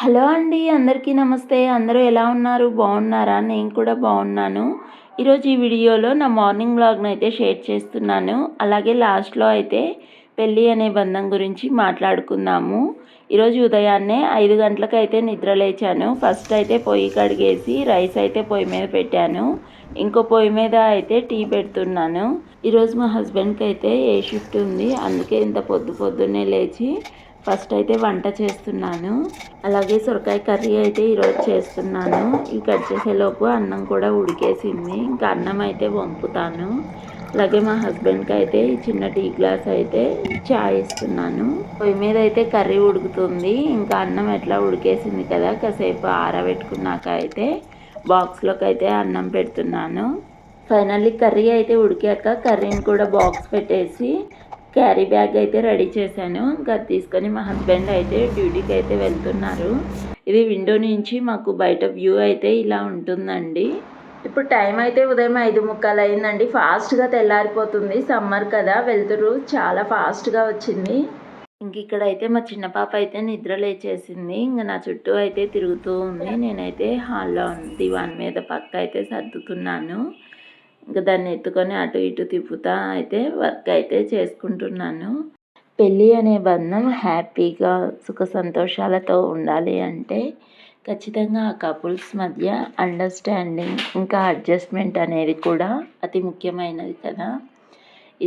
Hello అండి, అందరికీ నమస్తే. అందరూ ఎలా ఉన్నారు? బాగున్నారా? నేను కూడా బాగున్నాను. ఈరోజు ఈ వీడియోలో నా మార్నింగ్ వ్లాగ్ని అయితే షేర్ చేస్తున్నాను. అలాగే లాస్ట్లో అయితే పెళ్ళి అనే బంధం గురించి మాట్లాడుకుందాము. ఈరోజు ఉదయాన్నే 5 గంటలకు అయితే నిద్ర లేచాను. ఫస్ట్ అయితే పొయ్యి కడిగేసి రైస్ అయితే పొయ్యి మీద పెట్టాను. ఇంకో పొయ్యి మీద అయితే టీ పెడుతున్నాను. ఈరోజు మా హస్బెండ్కి అయితే ఏ షిఫ్ట్ ఉంది, అందుకే ఇంత పొద్దున్నే లేచి ఫస్ట్ అయితే వంట చేస్తున్నాను. అలాగే సొరకాయ కర్రీ అయితే ఈరోజు చేస్తున్నాను. ఇవి కట్ చేసేలోపు అన్నం కూడా ఉడికేసింది. ఇంకా అన్నం అయితే వంపుతాను. అలాగే మా హస్బెండ్కి అయితే ఈ చిన్న టీ గ్లాస్ అయితే చాయ్ ఇస్తున్నాను. పొయ్యి మీద అయితే కర్రీ ఉడుకుతుంది. ఇంకా అన్నం ఎట్లా ఉడికేసింది కదా, కాసేపు ఆరబెట్టుకున్నాక అయితే బాక్స్లోకి అయితే అన్నం పెడుతున్నాను. ఫైనల్లీ కర్రీ అయితే ఉడికాక కర్రీని కూడా బాక్స్ పెట్టేసి క్యారీ బ్యాగ్ అయితే రెడీ చేశాను. ఇంకా తీసుకొని మా హస్బెండ్ అయితే డ్యూటీకి అయితే వెళ్తున్నారు. ఇది విండో నుంచి మాకు బయట వ్యూ అయితే ఇలా ఉంటుందండి. ఇప్పుడు టైం అయితే ఉదయం 5:45 అయిందండి. ఫాస్ట్గా తెల్లారిపోతుంది. సమ్మర్ కదా, వెళ్తురు చాలా ఫాస్ట్గా వచ్చింది. ఇంక ఇక్కడైతే మా చిన్న పాప అయితే నిద్ర లేచేసింది. ఇంకా నా చుట్టూ అయితే తిరుగుతూ ఉంది. నేనైతే హాల్లో దివాన్ మీద పక్క అయితే సర్దుతున్నాను. ఇంకా దాన్ని ఎత్తుకొని అటు ఇటు తిప్పుతా అయితే వర్క్ అయితే చేసుకుంటున్నాను. పెళ్ళి అనే బంధం హ్యాపీగా సుఖ సంతోషాలతో ఉండాలి అంటే ఖచ్చితంగా ఆ కపుల్స్ మధ్య అండర్స్టాండింగ్ ఇంకా అడ్జస్ట్మెంట్ అనేది కూడా అతి ముఖ్యమైనది కదా.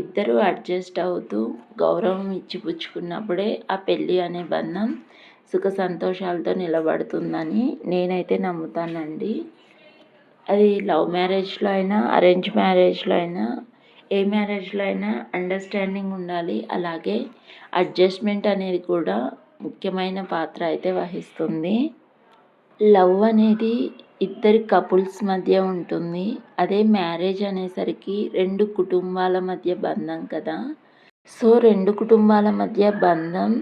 ఇద్దరు అడ్జస్ట్ అవుతూ గౌరవం ఇచ్చిపుచ్చుకున్నప్పుడే ఆ పెళ్ళి అనే బంధం సుఖ సంతోషాలతో నిలబడుతుందని నేనైతే నమ్ముతానండి. అది లవ్ మ్యారేజ్లో అయినా అరేంజ్ మ్యారేజ్లో అయినా ఏ మ్యారేజ్లో అయినా అండర్స్టాండింగ్ ఉండాలి. అలాగే అడ్జస్ట్మెంట్ అనేది కూడా ముఖ్యమైన పాత్ర అయితే వహిస్తుంది. లవ్ అనేది ఇద్దరి కపుల్స్ మధ్య ఉంటుంది. అదే మ్యారేజ్ అనేసరికి 2 కుటుంబాల మధ్య బంధం కదా. సో 2 కుటుంబాల మధ్య బంధం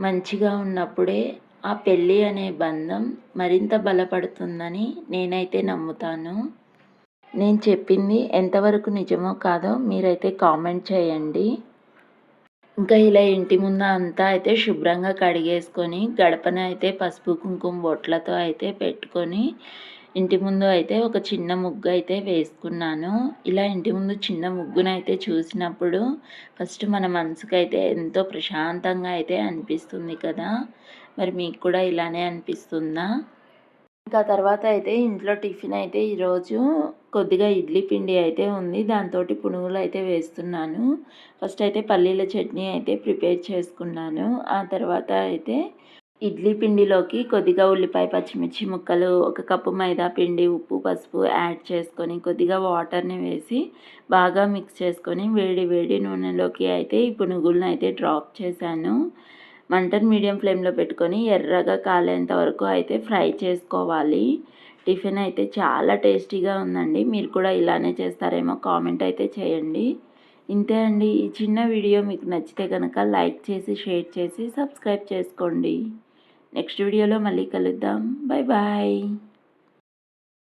మంచిగా ఉన్నప్పుడే ఆ పెళ్ళి అనే బంధం మరింత బలపడుతుందని నేనైతే నమ్ముతాను. నేను చెప్పింది ఎంతవరకు నిజమో కాదో మీరైతే కామెంట్ చేయండి. ఇంకా ఇలా ఇంటి ముందు అంతా అయితే శుభ్రంగా కడిగేసుకొని గడపన అయితే పసుపు కుంకుమ బొట్లతో అయితే పెట్టుకొని ఇంటి ముందు అయితే ఒక చిన్న ముగ్గు అయితే వేసుకున్నాను. ఇలా ఇంటి ముందు చిన్న ముగ్గునైతే చూసినప్పుడు ఫస్ట్ మన మనసుకైతే ఎంతో ప్రశాంతంగా అయితే అనిపిస్తుంది కదా. మరి మీకు కూడా ఇలానే అనిపిస్తుందా? ఇంకా తర్వాత అయితే ఇంట్లో టిఫిన్ అయితే ఈరోజు కొద్దిగా ఇడ్లీ పిండి అయితే ఉంది. దాంతో పునుగులు అయితే వేస్తున్నాను. ఫస్ట్ అయితే పల్లీల చట్నీ అయితే ప్రిపేర్ చేసుకున్నాను. ఆ తర్వాత అయితే ఇడ్లీ పిండిలోకి కొద్దిగా ఉల్లిపాయ పచ్చిమిర్చి ముక్కలు, 1 కప్పు మైదా పిండి, ఉప్పు పసుపు యాడ్ చేసుకొని కొద్దిగా వాటర్ని వేసి బాగా మిక్స్ చేసుకొని వేడి వేడి నూనెలోకి అయితే ఈ పునుగులను అయితే డ్రాప్ చేశాను. మంటను మీడియం ఫ్లేమ్లో పెట్టుకొని ఎర్రగా కాలేంత వరకు అయితే ఫ్రై చేసుకోవాలి. టిఫిన్ అయితే చాలా టేస్టీగా ఉందండి. మీరు కూడా ఇలానే చేస్తారేమో కామెంట్ అయితే చేయండి. ఇంతే అండి. ఈ చిన్న వీడియో మీకు నచ్చితే కనుక లైక్ చేసి షేర్ చేసి సబ్స్క్రైబ్ చేసుకోండి. నెక్స్ట్ వీడియోలో మళ్ళీ కలుద్దాం. Bye bye.